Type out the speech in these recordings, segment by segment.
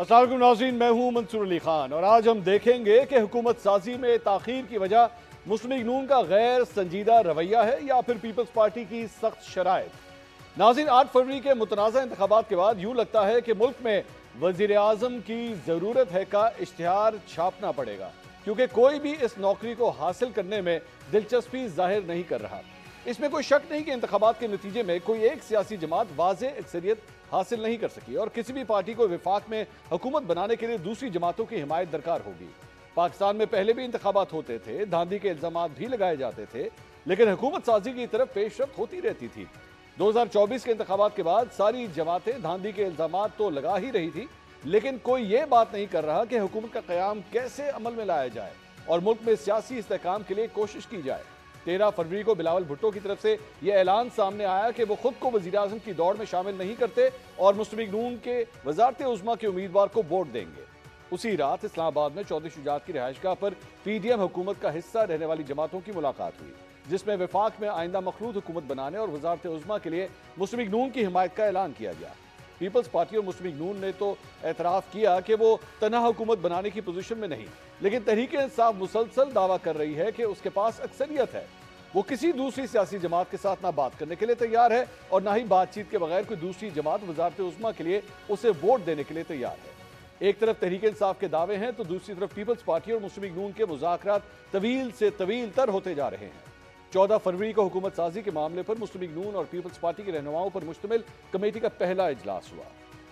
अस्सलाम वालेकुम नाज़रीन, मैं हूं मंसूर अली खान और आज हम देखेंगे कि हुकूमत साजी में ताख़ीर की वजह मुस्लिम लीग नून का गैर संजीदा रवैया है या फिर पीपल्स पार्टी की सख्त शराइत। नाज़रीन, 8 फरवरी के मुतनाज़ा इंतखाबात के बाद यूं लगता है कि मुल्क में वज़ीर आज़म की ज़रूरत है का इश्तिहार छापना पड़ेगा, क्योंकि कोई भी इस नौकरी को हासिल करने में दिलचस्पी जाहिर नहीं कर रहा। इसमें कोई शक नहीं कि इंतखाबात के नतीजे में कोई एक सियासी जमात वाज़े अक्सरियत हासिल नहीं कर सकी और किसी भी पार्टी को विफाक में हुकूमत बनाने के लिए दूसरी जमातों की हिमायत दरकार होगी। पाकिस्तान में पहले भी इंतखाबात होते थे, धांधी के इल्जामात भी लगाए जाते थे, लेकिन हुकूमत साजी की तरफ पेशरफ्त होती रहती थी। 2024 के इंतखाबात के बाद सारी जमातें धांधी के इल्जामात तो लगा ही रही थी, लेकिन कोई ये बात नहीं कर रहा कि हुकूमत का क़याम कैसे अमल में लाया जाए और मुल्क में सियासी इस्तेहकाम के लिए कोशिश की जाए। 13 फरवरी को बिलावल भुट्टो की तरफ से यह ऐलान सामने आया कि वो खुद को वज़ीर आज़म की दौड़ में शामिल नहीं करते और मुस्लिम लीग नून के वज़ारत उज़्मा के उम्मीदवार को वोट देंगे। उसी रात इस्लामाबाद में चौधरी शुजात की रिहाइशगाह पर PDM हुकूमत का हिस्सा रहने वाली जमातों की मुलाकात हुई, जिसमें वफाक में आइंदा मखलूत हुकूमत बनाने और वज़ारत उज़्मा के लिए मुस्लिम लीग नून की हिमायत का ऐलान किया गया। पीपल्स पार्टी और मुस्लिम लीग नून ने तो एतराफ़ किया कि वो तन्हा हुकूमत बनाने की पोजीशन में नहीं, लेकिन तहरीक इंसाफ मुसलसल दावा कर रही है कि उसके पास अक्सरियत है। वो किसी दूसरी सियासी जमात के साथ ना बात करने के लिए तैयार है और ना ही बातचीत के बगैर कोई दूसरी जमात वज़ारत उज़्मा के लिए उसे वोट देने के लिए तैयार है। एक तरफ तहरीक इंसाफ के दावे हैं तो दूसरी तरफ पीपल्स पार्टी और मुस्लिम लीग नून के मुज़ाकरात तवील से तवील तर होते जा रहे हैं। 14 फरवरी को हुकूमत साजी के मामले पर मुस्लिम लीग नून और पीपल्स पार्टी के रहनुमाओं पर मुश्तमिल कमेटी का पहला इजलास हुआ।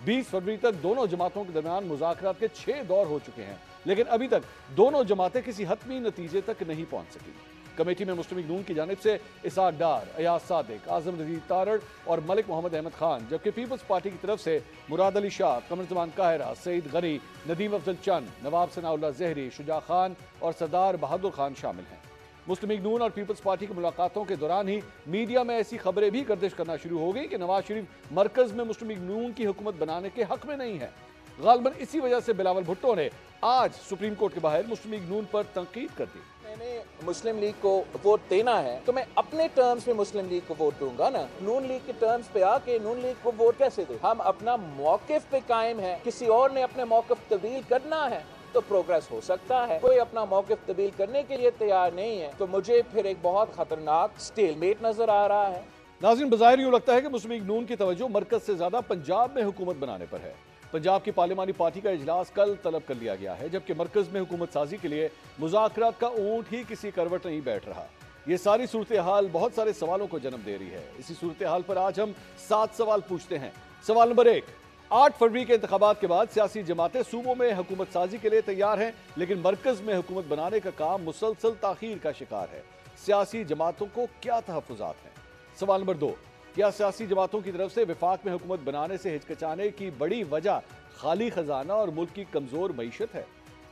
20 फरवरी तक दोनों जमातों के दरमियान मुज़ाकरात के 6 दौर हो चुके हैं, लेकिन अभी तक दोनों जमातें किसी हतमी नतीजे तक नहीं पहुंच सकी। कमेटी में मुस्लिम लीग नून की जानिब से इसाक डार, अयाज सादिक, आजम नज़ीर तारड़ और मलिक मोहम्मद अहमद खान, जबकि पीपल्स पार्टी की तरफ से मुराद अली शाह, कमर जमान काहिरा, सईद गनी, नदीम अफजल चंद, नवाब सनाउल्लाह ज़हरी, शुजा खान और सरदार बहादुर खान शामिल हैं। मुस्लिम लीग नून और पीपल्स पार्टी की मुलाकातों के दौरान ही मीडिया में ऐसी खबरें भी गर्दिश करना शुरू हो गई कि नवाज शरीफ मरकज में मुस्लिम लीग नून की हुकूमत बनाने के हक में नहीं है। गालबन इसी वजह से बिलावल भुट्टो ने आज सुप्रीम कोर्ट के बाहर मुस्लिम लीग नून पर तनकीद कर दी। मैंने मुस्लिम लीग को वोट देना है तो मैं अपने टर्म्स में मुस्लिम लीग को वोट दूंगा ना। नून लीग के टर्म्स पे आके नून लीग को वोट कैसे दे? हम अपना मौकिफ पे कायम है, किसी और ने अपने मौकिफ तब्दील करना है तो प्रोग्रेस हो सकता है। कोई अपना मौकिफ तब्दील करने के लिए तैयार नहीं है तो मुझे फिर एक बहुत खतरनाक स्टेलमेट नजर आ रहा है। नाज़रीन, बज़ाहिर यूं लगता है कि मुस्लिम लीग नून की तवज्जो मरकज से ज्यादा पंजाब में हुकूमत बनाने पर है। पंजाब की पार्लिमानी पार्टी का इजलास कल तलब कर लिया गया है, जबकि मरकज में हुकूमत साजी के लिए मुज़ाकरात का ऊंट ही किसी करवट नहीं बैठ रहा। ये सारी सूरत हाल बहुत सारे सवालों को जन्म दे रही है। इसी सूरत हाल पर आज हम 7 सवाल पूछते हैं। सवाल नंबर 1, 8 फरवरी के इंतखाबात के बाद सियासी जमातें सूबों में हुकूमत साजी के लिए तैयार हैं, लेकिन मरकज में हुकूमत बनाने का काम मुसलसल ताखीर का शिकार है। सियासी जमातों को क्या तहफ़्फ़ुज़ात हैं? सवाल नंबर 2, क्या सियासी जमातों की तरफ से विफाक में हुकूमत बनाने से हिचकिचाने की बड़ी वजह खाली खजाना और मुल्क की कमजोर मईशत है?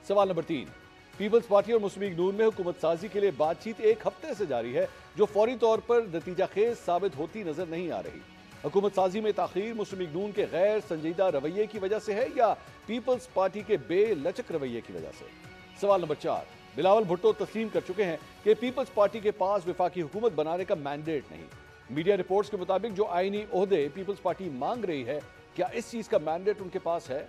सवाल नंबर 3, पीपल्स पार्टी और मुस्लिम लीग नून में हुकूमत साजी के लिए बातचीत 1 हफ्ते से जारी है, जो फौरी तौर पर नतीजा खेज साबित होती नजर नहीं आ रही। हुकूमत साजी में ताखीर मुस्लिम लीग नून के गैर संजीदा रवैये की वजह से है या पीपल्स पार्टी के बेलचक रवैये की वजह से? सवाल नंबर 4, बिलावल भुट्टो तस्लीम कर चुके हैं कि पीपल्स पार्टी के पास विफाकी हुकूमत बनाने का मैंडेट नहीं। मीडिया रिपोर्ट्स के मुताबिक जो आईनी ओहदे पीपल्स पार्टी मांग रही है, क्या इस चीज का मैंडेट उनके पास है?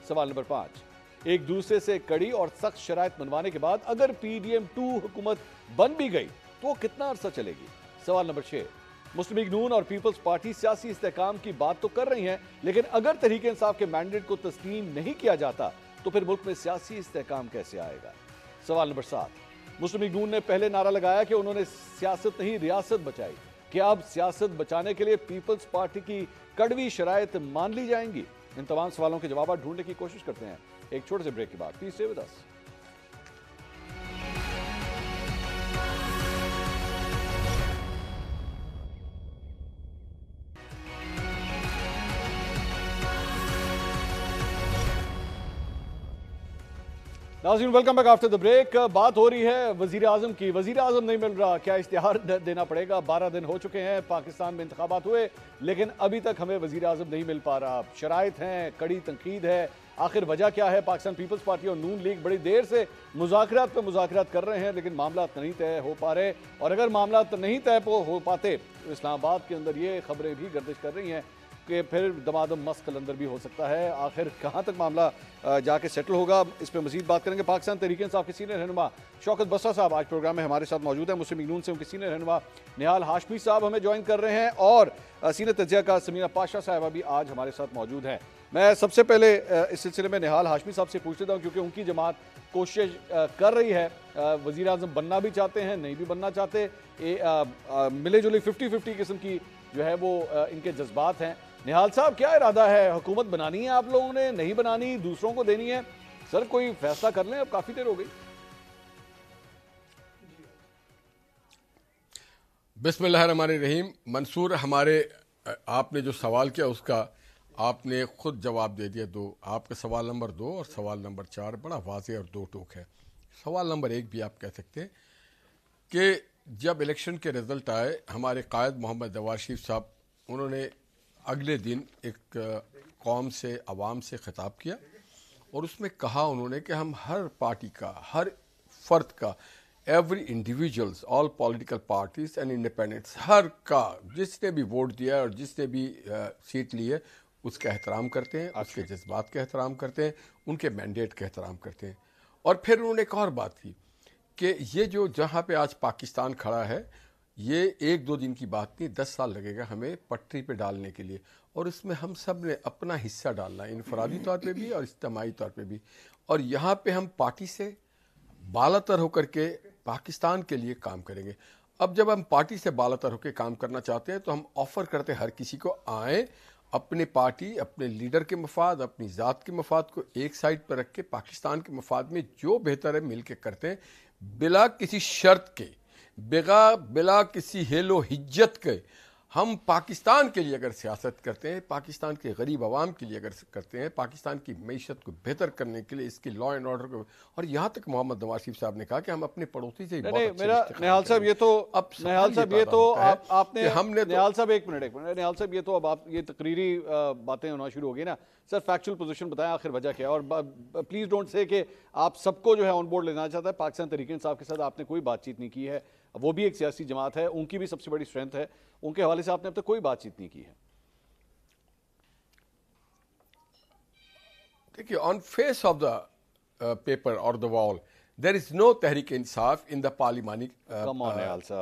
सवाल नंबर 5, एक दूसरे से कड़ी और सख्त शराइत मनवाने के बाद अगर PDM 2 हुकूमत बन भी गई तो कितना अरसा चलेगी? सवाल नंबर 6, मुस्लिम लीग नून और पीपल्स पार्टी सियासी इस्तेहकाम की बात तो कर रही हैं, लेकिन अगर तहरीक इंसाफ के मैंडेट को तस्लीम नहीं किया जाता तो फिर मुल्क में सियासी इस्तेहकाम कैसे आएगा? सवाल नंबर 7, मुस्लिम लीग नून ने पहले नारा लगाया कि उन्होंने सियासत नहीं रियासत बचाई, क्या अब सियासत बचाने के लिए पीपल्स पार्टी की कड़वी शराइत मान ली जाएंगी? इन तमाम सवालों के जवाब ढूंढने की कोशिश करते हैं एक छोटे से ब्रेक के बाद। Please stay with us. नाज़रीन, welcome back after the break. बात हो रही है वजीर आजम की। वजीर आजम नहीं मिल रहा, क्या इश्तिहार देना पड़ेगा? 12 दिन हो चुके हैं पाकिस्तान में इंतखाबात हुए, लेकिन अभी तक हमें वजीर आजम नहीं मिल पा रहा। शराइत हैं, कड़ी तनकीद है, आखिर वजह क्या है? पाकिस्तान पीपल्स पार्टी और नून लीग बड़ी देर से मुज़ाकरात पे मुज़ाकरात कर रहे हैं, लेकिन मामला नहीं तय हो पा रहे। और अगर मामला नहीं तय हो पाते तो इस्लामाबाद के अंदर ये खबरें भी गर्दिश कर रही हैं कि फिर दमादम मस्त कलंदर भी हो सकता है। आखिर कहाँ तक मामला जाके सेटल होगा, इस पर मजीद बात करेंगे। पाकिस्तान तहरीक इंसाफ के सीनियर रहनुमा शौकत बसरा साहब आज प्रोग्राम में हमारे साथ मौजूद हैं। मुस्लिम लीग नून से उनके सीनियर रहनुमा निहाल हाशमी साहब हमें ज्वाइन कर रहे हैं और सीनियर तजिया का समीना पाशा साहबा भी आज हमारे साथ मौजूद हैं। मैं सबसे पहले इस सिलसिले में निहाल हाशमी साहब से पूछ लेता हूँ, क्योंकि उनकी जमात कोशिश कर रही है, वज़ीर आज़म बनना भी चाहते हैं, नहीं भी बनना चाहते, मिले जुले 50-50 किस्म की जो है वो इनके जज्बात हैं। निहाल साहब, क्या इरादा है? हुकूमत बनानी है आप लोगों ने, नहीं बनानी, दूसरों को देनी है? सर कोई फैसला कर लें, अब काफ़ी देर हो गई। बिस्मिल्लाहिर्रहमानिर्रहीम। मंसूर, हमारे आपने जो सवाल किया उसका आपने खुद जवाब दे दिया। दो आपका सवाल नंबर 2 और सवाल नंबर 4 बड़ा वाज़ेह और दो टूक है। सवाल नंबर 1 भी आप कह सकते हैं कि जब इलेक्शन के रिजल्ट आए, हमारे कायद मोहम्मद नवाज शरीफ साहब उन्होंने अगले दिन एक कौम से, आवाम से खिताब किया और उसमें कहा उन्होंने कि हम हर पार्टी का, हर फर्द का, every individuals, all political parties and independents, हर का जिसने भी वोट दिया और जिसने भी सीट ली है उसका एहतराम करते हैं, उसके जज्बात का एहतराम करते हैं, उनके मैंडेट का एहतराम करते हैं। और फिर उन्होंने एक और बात की कि ये जो जहाँ पे आज पाकिस्तान खड़ा है, ये 1-2 दिन की बात नहीं, 10 साल लगेगा हमें पटरी पे डालने के लिए, और इसमें हम सब ने अपना हिस्सा डालना है, इनफरादी तौर पे भी और इज्तिमाई तौर पे भी। और यहाँ पे हम पार्टी से बालातर होकर के पाकिस्तान के लिए काम करेंगे। अब जब हम पार्टी से बालातर होकर काम करना चाहते हैं तो हम ऑफर करते हैं हर किसी को, आए अपने पार्टी, अपने लीडर के मफाद, अपनी ज़ात के मफाद को एक साइड पर रख के पाकिस्तान के मफाद में जो बेहतर है मिल के करते हैं, बिला किसी शर्त के, बिला किसी हेलो हिज्जत के। हम पाकिस्तान के लिए अगर सियासत करते हैं, पाकिस्तान के गरीब आवाम के लिए अगर करते हैं, पाकिस्तान की मईशत को बेहतर करने के लिए, इसके लॉ एंड ऑर्डर को, और यहाँ तक मोहम्मद नवाज शरीफ साहब ने कहा कि हम अपने पड़ोसी से निहाल साहब ये तो आपने हमने निहाल साहब एक मिनट निहाल साहब, ये तो अब आप ये तकरीरी बातें होना शुरू हो गई ना। सर फैक्चुअल पोजीशन बताएं, आखिर वजह क्या है? और प्लीज डोंट से कि आप सबको जो है ऑन बोर्ड लेना चाहता है। पाकिस्तान तहरीक इंसाफ के साथ आपने कोई बातचीत नहीं की है, वो भी एक सियासी जमात है, उनकी भी सबसे बड़ी स्ट्रेंथ है, उनके हवाले से आपने अब तक कोई बातचीत नहीं की है। देखिए, on face of the paper और the wall there is no Tehreek Insaf in the parliamentary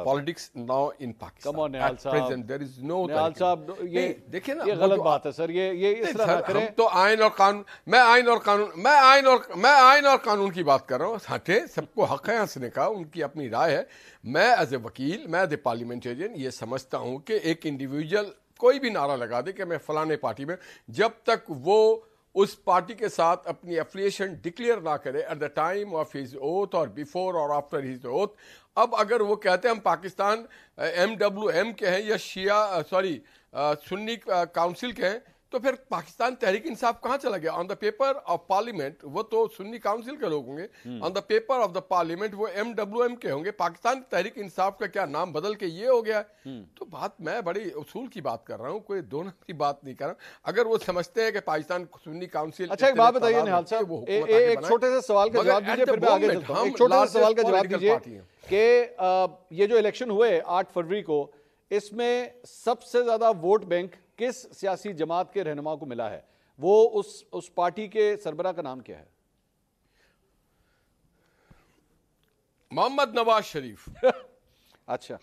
politics now in Pakistan. Come on, Nihal At present there is no Nihal साहब, ये देखिए ना, ये गलत बात है सर, ये इस तरह ना करें। हम तो आइन और कानून, मैं आइन और कानून की बात कर रहा हूँ। हटे, सबको हक है हंसने का, उनकी अपनी राय है। मैं एज ए वकील, मैं एज ए पार्लियामेंटेरियन ये समझता हूँ कि एक इंडिविजुअल कोई भी नारा लगा दे कि मैं फलाने पार्टी में, जब तक वो उस पार्टी के साथ अपनी एफिलिएशन डिक्लेयर ना करे at the time of his oath और बिफोर और आफ्टर हिज ओथ। अब अगर वो कहते हैं हम पाकिस्तान MWM के हैं या सुन्नी काउंसिल के हैं, तो फिर पाकिस्तान तहरीक इंसाफ कहाँ चला गया? On the paper of parliament वो तो सुन्नी काउंसिल के लोग होंगे, on the paper of the parliament वो MWM के होंगे। पाकिस्तान तहरीक इंसाफ का क्या नाम बदल के ये हो गया? तो बात, मैं बड़ी उसूल की बात कर रहा हूँ, कोई दोनों की बात नहीं कर रहा हूँ। अगर वो समझते हैं कि पाकिस्तान सुन्नी काउंसिल, अच्छा एक बात बताइए निहाल साहब, एक छोटे से सवाल का जवाब दीजिए, फिर मैं आगे चलता हूं। एक छोटे से सवाल का जवाब दीजिए कि ये जो इलेक्शन हुए 8 फरवरी को, इसमें सबसे ज्यादा वोट बैंक किस सियासी जमात के रहनुमा को मिला है? वो उस पार्टी के सरबराह का नाम क्या है? मोहम्मद नवाज शरीफ। अच्छा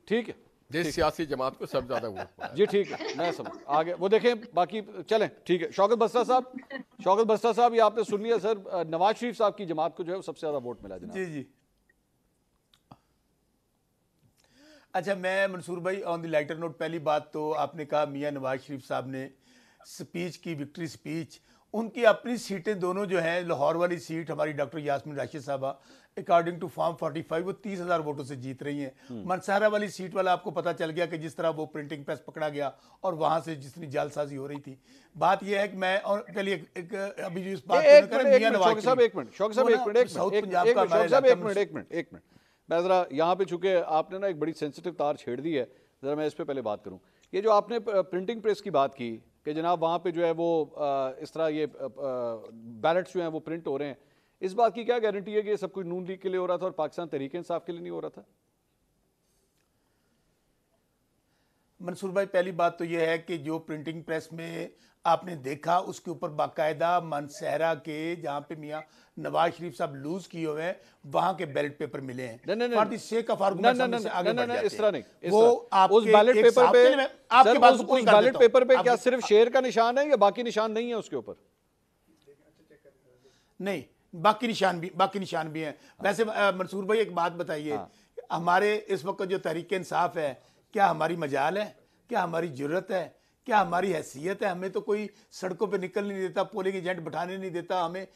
ठीक है, जिस सियासी जमात को सबसे ज्यादा वोट जी ठीक है, मैं समझ आगे वो देखें, बाकी चलें ठीक है। शौकत बसरा साहब, ये आपने सुन लिया सर, नवाज शरीफ साहब की जमात को जो है सबसे ज्यादा वोट मिला जनाब। जी अच्छा, मैं मंसूर भाई ऑन द लाइटर नोट, पहली बात तो आपने कहा मियां नवाज शरीफ साहब ने स्पीच की, विक्ट्री स्पीच, उनकी अपनी सीटें दोनों जो हैं, लाहौर वाली सीट हमारी डॉक्टर यास्मीन राशिद साहबा अकॉर्डिंग टू फॉर्म 45 वो 30,000 वोटों से जीत रही हैं। मनसारा वाली सीट वाला आपको पता चल गया कि जिस तरह वो प्रिंटिंग प्रेस पकड़ा गया और वहां से जितनी जालसाजी हो रही थी। बात यह है कि मैं, और पहले अभी जो इस बात मियां नवाज शरीफ, एक मिनट मैं ज़रा यहाँ पे, चूंकि आपने ना एक बड़ी सेंसिटिव तार छेड़ दी है, ज़रा मैं इस पे पहले बात करूँ। ये जो आपने प्रिंटिंग प्रेस की बात की कि जनाब वहाँ पे जो है वो इस तरह ये बैलेट्स जो हैं वो प्रिंट हो रहे हैं, इस बात की क्या गारंटी है कि ये सब कुछ नून लीग के लिए हो रहा था और पाकिस्तान तहरीक इंसाफ के लिए नहीं हो रहा था? मंसूर भाई, पहली बात तो यह है कि जो प्रिंटिंग प्रेस में आपने देखा उसके ऊपर बाकायदा मनसहरा के जहां पे मियां नवाज शरीफ साहब लूज किए हुए हैं वहां के बैलेट पेपर मिले हैं। For the sake of argument हम इससे आगे बढ़ जाते हैं। इस तरह नहीं, वो उस बैलेट पेपर पे आपकी बात को पूरी कर बैलेट देता हूं। पेपर पे क्या सिर्फ शेर का निशान है या बाकी निशान नहीं है उसके ऊपर? नहीं, बाकी निशान भी हैं। वैसे मंसूर भाई एक बात बताइए, हमारे इस वक्त जो तहरीक इंसाफ है, क्या हमारी मजाल है, क्या हमारी जरूरत है, क्या हमारी हैसियत है? हमें तो कोई सड़कों पे निकलने नहीं देता, पोलिंग एजेंट बैठाने नहीं देता, हमें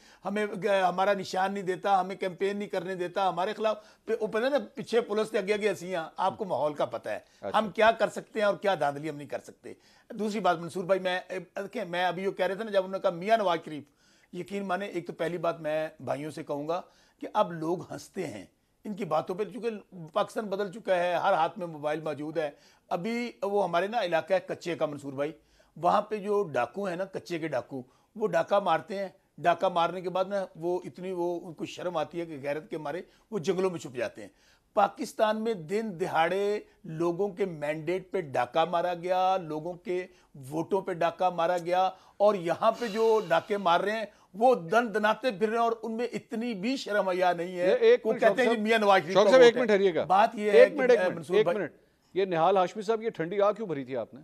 हमारा निशान नहीं देता, हमें कैंपेन नहीं करने देता, हमारे खिलाफ पता ना पीछे पुलिस के आगे आगे हंसियां। आपको माहौल का पता है। अच्छा। हम क्या कर सकते हैं और क्या धांधली हम नहीं कर सकते। दूसरी बात मंसूर भाई, मैं अभी वो कह रहे थे ना, जब उन्होंने कहा मियां नवाज शरीफ, यकीन माने, एक तो पहली बात मैं भाइयों से कहूंगा कि अब लोग हंसते हैं इनकी बातों पे, क्योंकि पाकिस्तान बदल चुका है, हर हाथ में मोबाइल मौजूद है। अभी वो हमारे ना इलाका है कच्चे का मंसूर भाई, वहाँ पे जो डाकू है ना, कच्चे के डाकू, वो डाका मारते हैं। डाका मारने के बाद ना वो उनको शर्म आती है कि गैरत के मारे वो जंगलों में छुप जाते हैं। पाकिस्तान में दिन दिहाड़े लोगों के मैंडेट पे डाका मारा गया, लोगों के वोटों पे डाका मारा गया, और यहाँ पे जो डाके मार रहे हैं वो दनाते फिर रहे हैं, और उनमें इतनी भी शर्म हया नहीं है। वो कहते हैं मियां नवाज शरीफ का वोट है। एक मिनट ठहरिएगा, बात ये है एक मिनट, ये निहाल हाशमी साहब, ये ठंडी आग क्यों भरी थी आपने?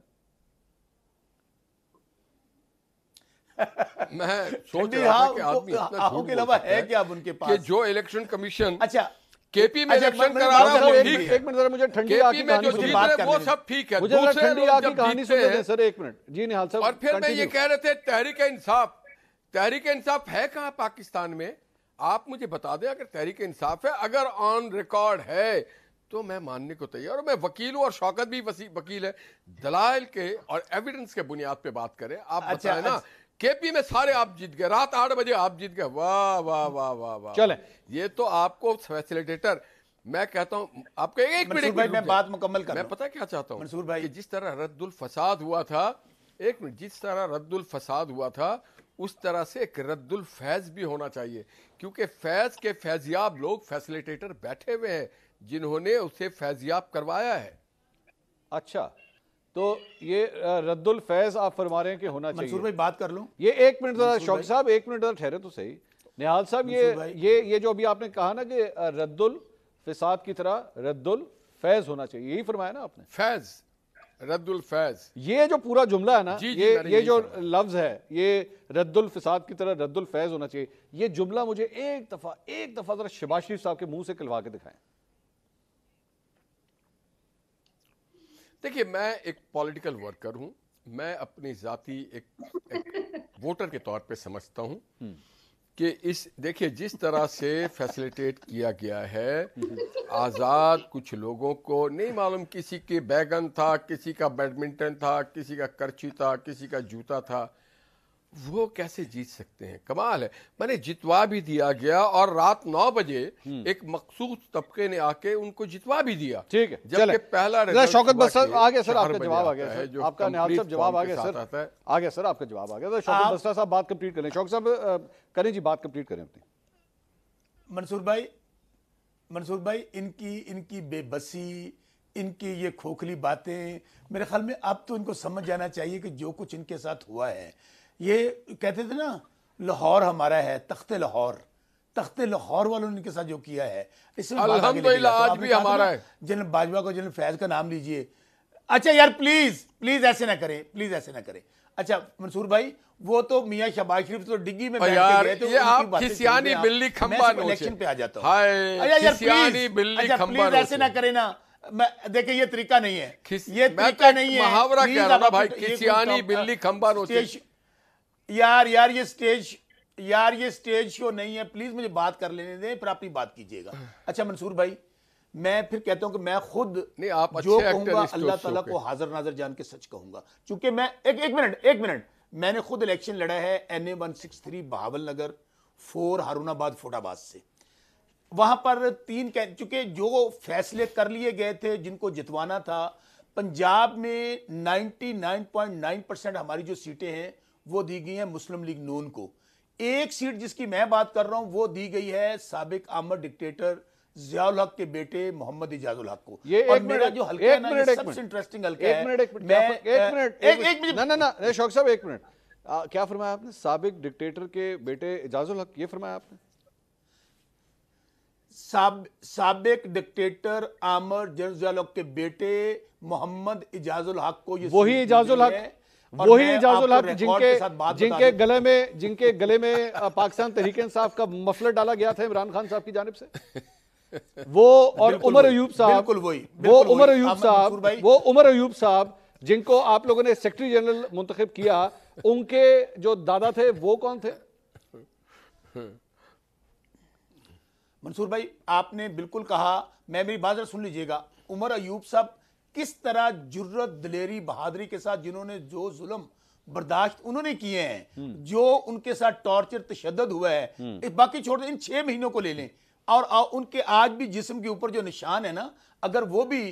मैं सोच रहा था कि आदमी इतना झूठ के अलावा बोलता है क्या अब उनके पास कि जो इलेक्शन कमीशन अच्छा केपी में इलेक्शन करा रहा है वो ठीक है। एक मिनट जरा मुझे ठंडी आग की केपी में जो कहानी जीत सुनाइए। रहे वो सब ठीक है। मुझे जरा दूसरे ठंडी लोग आग की जब कहानी जीतते सुनने हैं, दें सर, एक मिनट जी निहाल साहब। और फिर मैं ये continue। कह रहे थे तहरीक इंसाफ है कहां पाकिस्तान में? आप मुझे बता दें, अगर तहरीक इंसाफ है, अगर ऑन रिकॉर्ड है तो मैं मानने को तैयार हूं। मैं वकील हूं और शौकत भी वकील है। दलाइल के और एविडेंस के बुनियाद पे बात करें। आप बताएं ना, केपी में सारे आप जीत गए, रात 8 बजे आप जीत गए। वाह वाह वाह वाह वाह, चलें। ये तो आपको फैसिलिटेटर, मैं कहता हूं आपको एक मिनट मैं बात मुकम्मल कर, मैं पता क्या चाहता हूं मंसूर भाई, कि जिस तरह रद्दुल फसाद हुआ था, एक मिनट, जिस तरह रद्दुल फसाद हुआ था उस तरह से एक रद्दुल फैज भी होना चाहिए, क्योंकि फैज के फैजियाब लोग फैसिलिटेटर बैठे हुए हैं जिन्होंने उसे फैजियाब करवाया है। अच्छा, तो ये रद्दुल फैज आप फरमा रहे हैं कि होना चाहिए। मंसूर भाई बात कर लूं? ये एक मिनट जरा शौकत साहब, एक मिनट जरा ठहरे तो सही। निहाल साहब, ये जो अभी आपने कहा ना कि रद्दुल फसाद की तरह रद्दुल फैज होना चाहिए, यही फरमाया ना आपने? फैज, रद्दुल फैज, ये जो पूरा जुमला है ना, ये जो लफ्ज है, ये रद्दुल फसाद की तरह रद्दुल फैज होना चाहिए, ये जुमला मुझे एक दफा जरा शहबाज शरीफ साहब के मुंह से कहलवा के दिखाएं। देखिए, मैं एक पॉलिटिकल वर्कर हूं। मैं अपनी जाती एक वोटर के तौर पे समझता हूं कि देखिए जिस तरह से फैसिलिटेट किया गया है, आज़ाद कुछ लोगों को नहीं मालूम, किसी के बैगन था, किसी का बैडमिंटन था, किसी का करची था, किसी का जूता था, वो कैसे जीत सकते हैं? कमाल है। मैंने जितवा भी दिया गया और रात 9 बजे एक मखसूस तबके ने आके उनको जितवा भी दिया। ठीक है, जबकि पहला शौकत बस आ गया सर, आपका जवाब आ गया सर, आपका निहाल साहब जवाब आ गया सर, आ गया सर, आपका जवाब आ गया। शौकत बसरा साहब बात कंप्लीट करें। शौकत साहब करें जी, बात कंप्लीट करें अपनी। मंसूर भाई, इनकी बेबसी, इनकी ये खोखली बातें, मेरे ख्याल में अब तो इनको समझ जाना चाहिए कि जो कुछ इनके साथ हुआ है, ये कहते थे ना लाहौर हमारा है, तख्ते लाहौर वालों ने इनके साथ जो किया है, इसमें अल्हम्दुलिल्लाह आज भी हमारा है। जनरल बाजवा को, जनरल फैज का नाम लीजिए। अच्छा यार, प्लीज ऐसे ना करें। अच्छा मंसूर भाई, वो तो मियां शहबाज शरीफ तो डिग्गी में बैठ के गए थे, ये आप खिसियानी बिल्ली खंबा नोचे। इलेक्शन पे आ जाता हूं। हाय खिसियानी बिल्ली खंबा नोचे। ऐसे ना करें ना, देखिए ये तरीका नहीं है, मुहावरा कह रहा था भाई, खिसियानी बिल्ली खंबा नोचे। यार ये स्टेज शो नहीं है, प्लीज मुझे बात कर लेने दें, फिर अपनी बात कीजिएगा। अच्छा मंसूर भाई, मैं फिर कहता हूं कि मैं खुद नहीं, आप जो कहूंगा अल्लाह ताला को हाजिर नाजर जान के सच कहूंगा, क्योंकि मैं एक मिनट मैंने खुद इलेक्शन लड़ा है NA 163 बहावल नगर 4 हारूनाबाद फोटाबाद से। वहां पर चूंकि जो फैसले कर लिए गए थे, जिनको जितवाना था, पंजाब में 99.9% हमारी जो सीटें हैं वो दी गई हैं मुस्लिम लीग नून को। एक सीट जिसकी मैं बात कर रहा हूं वो दी गई है साबिक आमद डिक्टेटर ज़ियाउल हक के बेटे मोहम्मद इजाजुल हक को। ये और एक मेरा मिनट, जो हल्का है एक ना, मिनट, ये एक सबसे मिनट, इंटरेस्टिंग हल्का एक है। मिनट, एक मिनट, मैं एक मिनट, एक मिनट, ना ना ना शौक साहब एक मिनट, क्या फरमाया आपने? साबिक डिक्टेटर के बेटे इजाजुल हक, ये फरमाया आपने? साबिक डिक्टेटर आमर ज़ियाउल हक के बेटे मोहम्मद इजाजुल हक को ये वही सीट दी इजाजुल गई हक, है। और वही मैं इजाजुल आपको हक रिकॉर्ड के साथ बात बता जिनके दूं। जिनके गले में पाकिस्तान तहरीक इंसाफ का मफलर डाला गया था इमरान खान साहब की जानिब से, वो और बिल्कुल उमर वही, अयूब साहब, बिल्कुल वही, वो बिल्कुल उमर वही। अयूब अहमद मंसूर साहब, भाई, वो उमर अयूब साहब जिनको आप लोगों ने सेक्रेटरी जनरल मुंतखब किया, उनके जो दादा थे वो कौन थे? मंसूर भाई आपने बिल्कुल कहा, मैं मेरी बात जरा सुन लीजिएगा। उमर अयूब साहब किस तरह जुर्रत, दिलेरी, बहादुरी के साथ जिन्होंने जो जुल्म बर्दाश्त उन्होंने किए हैं, जो उनके साथ टॉर्चर तशद्दुद हुआ है, बाकी छोड़ दें, इन 6 महीनों को ले लें और उनके आज भी जिस्म के ऊपर जो निशान है ना, अगर वो भी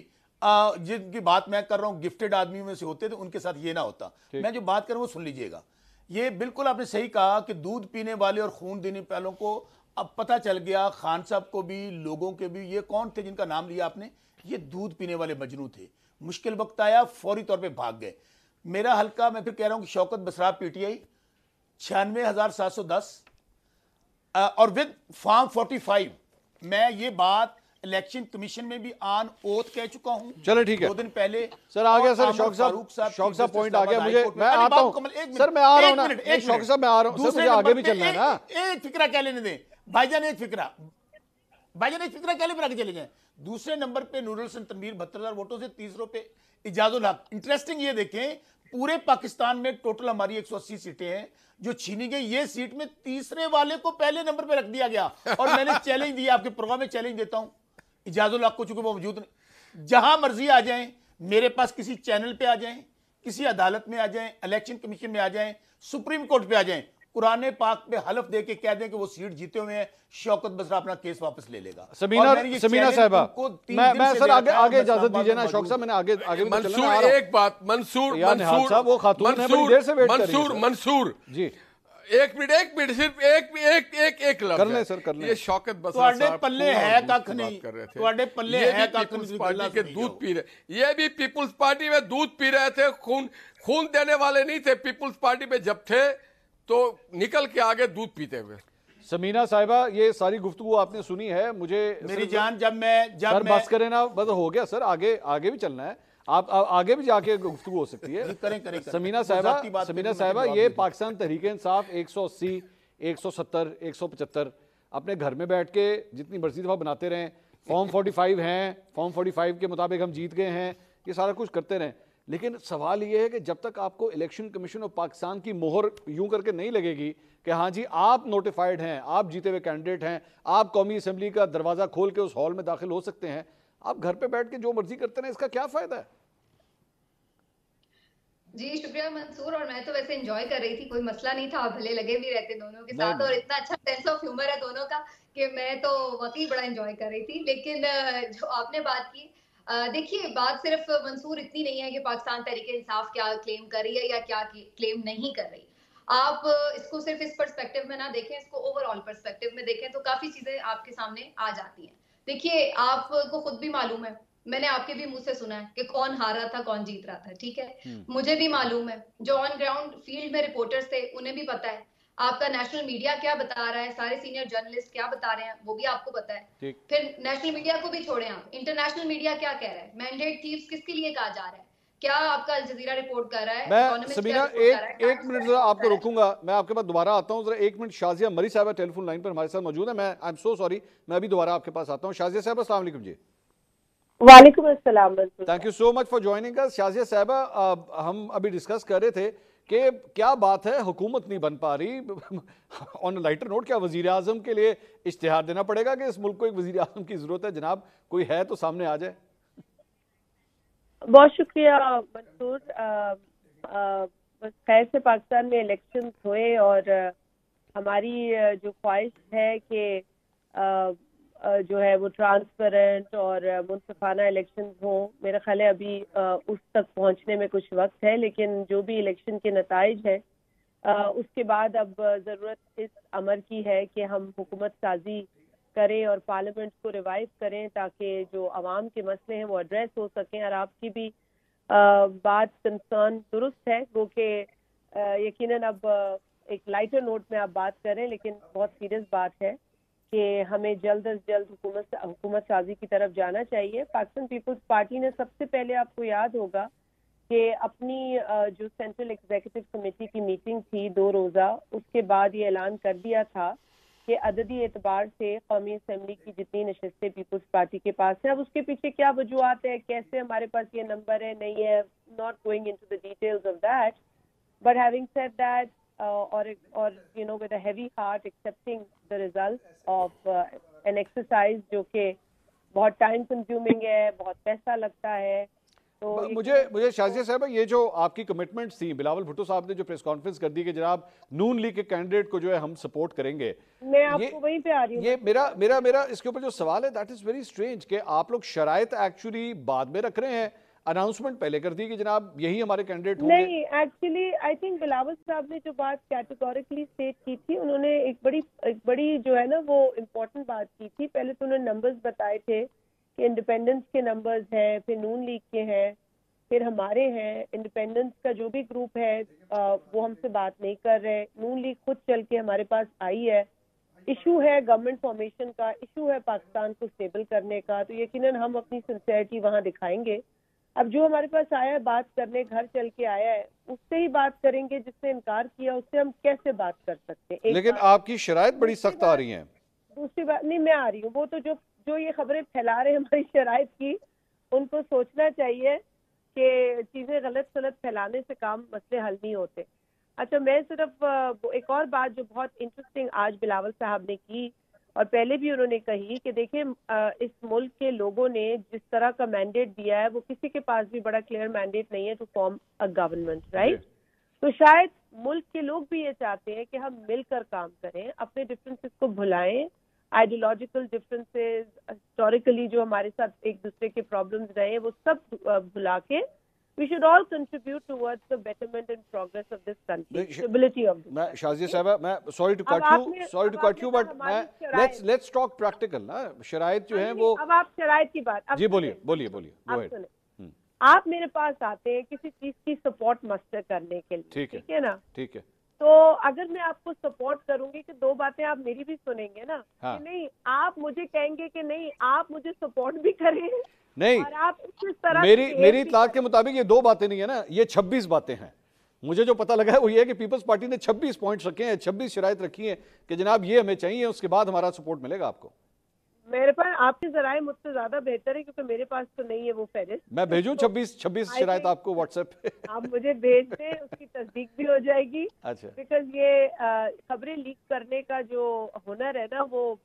जिनकी बात मैं कर रहा हूं गिफ्टेड आदमियों में से होते तो उनके साथ ये ना होता। मैं जो बात कर रहा हूं वो सुन लीजिएगा। ये बिल्कुल आपने सही कहा कि दूध पीने वाले और खून देने वालों को अब पता चल गया, खान साहब को भी, लोगों के भी, ये कौन थे जिनका नाम लिया आपने, ये दूध पीने वाले मजनू थे। मुश्किल वक्त आया, फौरी तौर पे भाग गए। मेरा हल्का, मैं फिर कह रहा हूं कि शौकत बसरा पीटीआई 96,710 और विद फॉर्म 45। मैं ये बात इलेक्शन कमीशन में भी ऑन ओथ कह चुका हूं। चलो ठीक है, 2 दिन पहले सर आ गया सर, और शौक फारूक साहब की पॉइंट जस्टिस आ गया। हाई मुझे कोर्ट में। मैं पहली आता बात हूं मुकम्मल, एक मिनट, सर, मैं आ रहा हूं एक ना, मिनट, नहीं, एक शौक मिनट। साहब मैं आ रहा हूं सर, दूसरे मुझे आगे नंबर भी पे चलना है ना। एक फिक्रा कह लेने दें भाईजान, एक फिक्रा भाईजान, एक फिक्रा कह ले, फिर आगे चले जाए। दूसरे नंबर पे नूरुल हसन तनवीर 72,000 वोटों से, तीसरों पे इजाजुल हक। इंटरेस्टिंग ये देखें, पूरे पाकिस्तान में टोटल हमारी 180 सीटें हैं जो छीनी गई, ये सीट में तीसरे वाले को पहले नंबर पे रख दिया गया। और मैंने चैलेंज दिया, आपके प्रोग्राम में चैलेंज देता हूं, इजाजुल हक को, चूंकि वो मौजूद नहीं, जहां मर्जी आ जाएं, मेरे पास किसी चैनल पे आ जाएं, किसी अदालत में आ जाएं, इलेक्शन कमीशन में आ जाएं, सुप्रीम कोर्ट पे आ जाएं, कुरान पाक पे हलफ दे के कह दें कि वो सीट जीते हुए हैं, शौकत बसरा अपना केस वापस ले लेगा। समीना साहिबा, मैं सर आगे इजाजत दीजिए ना शौक साहब, मैंने आगे मंसूर एक बात, मंसूर साहब, वो खातून है, बड़ी देर से वेट कर रही है। मंसूर जी, एक मिनट सिर्फ एक लफ्ज कर ले सर, कर ले। ये शौकत बसरा साहब पल्ले है कख नहीं कर रहे थे, ਤੁਹਾਡੇ पल्ले ये है भी कख पीपुल्स नहीं, पार्टी के दूध पी रहे, ये भी पीपुल्स पार्टी में दूध पी रहे थे, खून देने वाले नहीं थे। पीपुल्स पार्टी में जब थे तो निकल के आगे दूध पीते हुए। समीना साहिबा, ये सारी गुफ्तगू आपने सुनी है, मुझे मेरी जान, जब मैं बस करें ना, बस हो गया सर, आगे भी चलना है, आप आगे भी जाके गुफ्तगू हो सकती है। करें। समीना साहिबा, ये पाकिस्तान तहरीक इंसाफ 180, 170, 175 अपने घर में बैठ के जितनी मर्जी दफा बनाते रहें, फॉर्म 45 हैं, फॉर्म 45 के मुताबिक हम जीत गए हैं, ये सारा कुछ करते रहें, लेकिन सवाल ये है कि जब तक आपको इलेक्शन कमीशन ऑफ पाकिस्तान की मोहर यूं करके नहीं लगेगी कि हाँ जी आप नोटिफाइड हैं, आप जीते हुए कैंडिडेट हैं, आप कौमी असम्बली का दरवाजा खोल के उस हॉल में दाखिल हो सकते हैं, आप घर पे बैठ के जो मर्जी करते हैं, इसका क्या फायदा है? जी शुक्रिया मंसूर, और मैं तो वैसे एंजॉय कर रही थी, कोई मसला नहीं था, भले लगे भी रहते दोनों के साथ, और इतना अच्छा सेंस ऑफ ह्यूमर है दोनों का कि मैं तो वाकई बड़ा एंजॉय कर रही थी। लेकिन जो आपने बात की, देखिए बात सिर्फ मंसूर इतनी नहीं है कि पाकिस्तान तहरीक इंसाफ क्या क्लेम कर रही है या क्या क्लेम नहीं कर रही। आप इसको सिर्फ इस पर्सपेक्टिव में ना देखें, इसको ओवरऑल पर्सपेक्टिव में देखें तो काफी चीजें आपके सामने आ जाती हैं। देखिए आपको खुद भी मालूम है, मैंने आपके भी मुंह से सुना है कि कौन हार रहा था, कौन जीत रहा था, ठीक है, मुझे भी मालूम है, जो ऑन ग्राउंड फील्ड में रिपोर्टर्स थे उन्हें भी पता है, आपका नेशनल मीडिया क्या बता रहा है, सारे सीनियर जर्नलिस्ट क्या बता रहे हैं वो भी आपको पता है। फिर नेशनल मीडिया को भी छोड़ें आप, इंटरनेशनल मीडिया क्या कह रहा है, मैंडेट थीव्स किसके लिए कहा जा रहा है, क्या आपका अल जजीरा रिपोर्ट कर रहा है, मैं समीना एक मिनट जरा आपको रोकूंगा, मैं आपके पास दोबारा आता हूं, जरा एक मिनट। शाजिया मरी साहब टेलीफोन लाइन पर हमारे साथ मौजूद है, मैं आई एम सो सॉरी, मैं अभी दोबारा आपके पास आता हूं। शाजिया साहब अस्सलाम वालेकुम जी। वालेकुम अस्सलाम। Thank you so much for joining us. Shazia साहबा, हम अभी डिस्कस कर रहे थे कि क्या बात है हुकूमत नहीं बन पा रही। ऑन लाइटर नोट, क्या वजीर आजम के लिए इश्तिहार देना पड़ेगा कि इस मुल्क को एक वजीर आजम की जरूरत है? जनाब कोई है तो सामने आ जाए। बहुत शुक्रिया मंसूर। खैर से पाकिस्तान में इलेक्शन हुए और हमारी जो ख्वाहिश है कि जो है वो ट्रांसपेरेंट और मुनसिफाना इलेक्शन हो, मेरा ख्याल है अभी उस तक पहुंचने में कुछ वक्त है, लेकिन जो भी इलेक्शन के नताइज है उसके बाद अब ज़रूरत इस अमर की है कि हम हुकूमत साजी करें और पार्लियामेंट को रिवाइव करें ताकि जो आवाम के मसले हैं वो एड्रेस हो सकें। और आपकी भी बात कंसर्न दुरुस्त है, वो कि यकीनन अब एक लाइटर नोट में आप बात करें, लेकिन बहुत सीरियस बात है कि हमें जल्द अज जल्द हुकूमत साजी की तरफ जाना चाहिए। पाकिस्तान पीपल्स पार्टी ने सबसे पहले, आपको याद होगा कि अपनी जो सेंट्रल एग्जीक्यूटिव कमेटी की मीटिंग थी 2 रोज़ा, उसके बाद ये ऐलान कर दिया था कि अददी एतबार से कौमी असम्बली की जितनी नशस्तें पीपल्स पार्टी के पास है, अब उसके पीछे क्या वजूहत है, कैसे हमारे पास ये नंबर है, नहीं है, not going into the details of that, but having said that or you know with a heavy heart accepting the results of an exercise जो कि बहुत टाइम कंज्यूमिंग है, बहुत पैसा लगता है। तो मुझे शाजिया साहब, ये जो आपकी कमिटमेंट्स थी, बिलावल भुट्टो साहब ने जो प्रेस कॉन्फ्रेंस कर दी कि जनाब नून लीग के कैंडिडेट को जो है हम सपोर्ट करेंगे, मैं आपको वहीं पे आ रही हूँ। ये मेरा इसके ऊपर जो सवाल है दैट इज वेरी स्ट्रेंज कि आप लोग शराइत एक्चुअली बाद में रख रहे हैं, अनाउंसमेंट पहले कर दी कि जनाब यही हमारे कैंडिडेट होंगे। नहीं, एक्चुअली आई थिंक बिलावल साहब ने जो बात कैटेगोरिकली स्टेट की थी, उन्होंने एक बड़ी जो है ना वो इम्पोर्टेंट बात की थी। पहले तो उन्होंने नंबर्स बताए थे कि इंडिपेंडेंस के नंबर्स हैं, फिर नून लीग के हैं, फिर हमारे हैं। इंडिपेंडेंस का जो भी ग्रुप है वो हमसे बात नहीं कर रहे, नून लीग खुद चल के हमारे पास आई है। इशू है गवर्नमेंट फॉर्मेशन का, इशू है पाकिस्तान को स्टेबल करने का, तो यकीनन हम अपनी सिंसियरिटी वहाँ दिखाएंगे। अब जो हमारे पास आया है बात करने, घर चल के आया है, उससे ही बात करेंगे। जिसने इनकार किया उससे हम कैसे बात कर सकते हैं? लेकिन आपकी शराइत बड़ी सख्त आ रही हैं। दूसरी बात नहीं, मैं आ रही हूँ, वो तो जो ये खबरें फैला रहे हैं हमारी शराइत की, उनको सोचना चाहिए कि चीजें गलत फैलाने से काम मसले हल नहीं होते। अच्छा, मैं सिर्फ एक और बात जो बहुत इंटरेस्टिंग आज बिलावल साहब ने की और पहले भी उन्होंने कही कि देखिए इस मुल्क के लोगों ने जिस तरह का मैंडेट दिया है, वो किसी के पास भी बड़ा क्लियर मैंडेट नहीं है to form a government, right? तो शायद मुल्क के लोग भी ये चाहते हैं कि हम मिलकर काम करें, अपने डिफरेंसेस को भुलाएं, आइडियोलॉजिकल डिफरेंसेस, हिस्टोरिकली जो हमारे साथ एक दूसरे के प्रॉब्लम्स रहे वो सब भुला के we should all contribute towards the betterment and progress of this country, stability of this मैं शाजिया साहब, मैं sorry to cut you but let's talk practical ना। शराइत जो है वो, अब आप शराइत की बात, जी बोलिए। आप मेरे पास आते हैं किसी चीज की सपोर्ट मस्टर करने के लिए, ठीक है ना? ठीक है। तो अगर मैं आपको सपोर्ट करूंगी कि 2 बातें आप मेरी भी सुनेंगे ना, कि नहीं आप मुझे कहेंगे कि नहीं आप मुझे सपोर्ट भी करें, नहीं, और आप इस तरह मेरी इत्तलात के मुताबिक ये 2 बातें नहीं है ना, ये 26 बातें हैं। मुझे जो पता लगा है वो ये है कि पीपल्स पार्टी ने 26 पॉइंट्स रखे हैं, 26 शराइत रखी हैं कि जनाब ये हमें चाहिए, उसके बाद हमारा सपोर्ट मिलेगा आपको। मेरे पास आपके जराए मुझसे ज्यादा बेहतर है क्योंकि मेरे पास तो नहीं है वो फहरिस्त। मैं भेजूं 26 शराइत आपको व्हाट्सएप पे? आप मुझे भेज दें, उसकी तस्दीक भी हो जाएगी। अच्छा, बिकॉज ये खबरें लीक करने का जो हुनर है ना, वो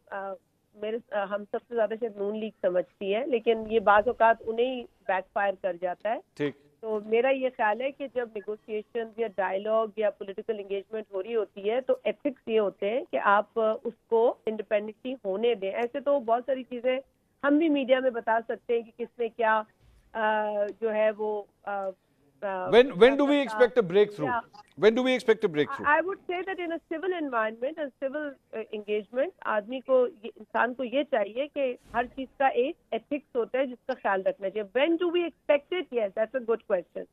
हम सबसे ज्यादा शायद नून लीग समझती है, लेकिन ये बाज़ औक़ात उन्हें बैकफायर कर जाता है। ठीक। तो मेरा ये ख्याल है कि जब नेगोशिएशन या डायलॉग या पॉलिटिकल एंगेजमेंट हो रही होती है तो एथिक्स ये होते हैं कि आप उसको इंडिपेंडेंटली होने दें। ऐसे तो बहुत सारी चीजें हम भी मीडिया में बता सकते हैं कि किसने क्या जो है वो when do we expect a breakthrough? When do we expect a breakthrough? I would say that in a civil environment and civil engagement, आदमी को, इंसान को ये चाहिए कि हर चीज का एक ethics होता है जिसका ख्याल रखना चाहिए। When do we expect it? Yes, that's a good question.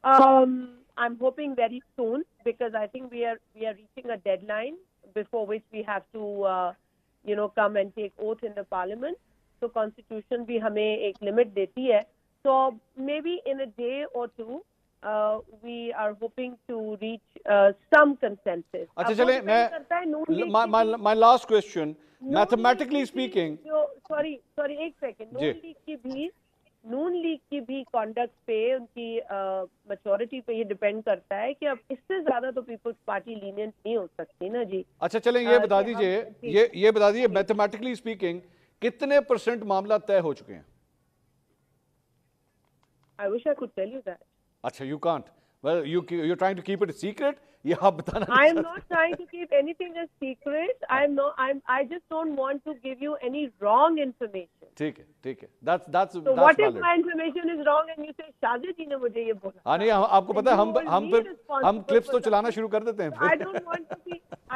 I'm hoping very soon because I think we are reaching a deadline before which we have to come and take oath in the parliament. So constitution भी हमें एक limit देती है. So maybe in a day or two, we are hoping to reach some consensus. अच्छा चले, मैं my last question, mathematically speaking. Sorry, एक second. नून league की भी कॉन्डक्ट पे, उनकी मैच्योरिटी पे ये डिपेंड करता है कि अब इससे ज्यादा तो पीपल्स पार्टी लीनियंट नहीं हो सकती ना जी। अच्छा चलें, ये बता दीजिए मैथमेटिकली स्पीकिंग कितने % मामला तय हो चुके हैं? I wish I could tell you that. अच्छा, you can't. Well, you're trying to keep it a secret. ये आप बताना। I am not trying to keep anything a secret. I just don't want to give you any wrong information. ठीक है। That's so what if my information is wrong and you say Shajid जी ने मुझे ये बोला? हाँ नहीं, आपको पता है हम क्लिप्स तो चलाना शुरू कर देते हैं।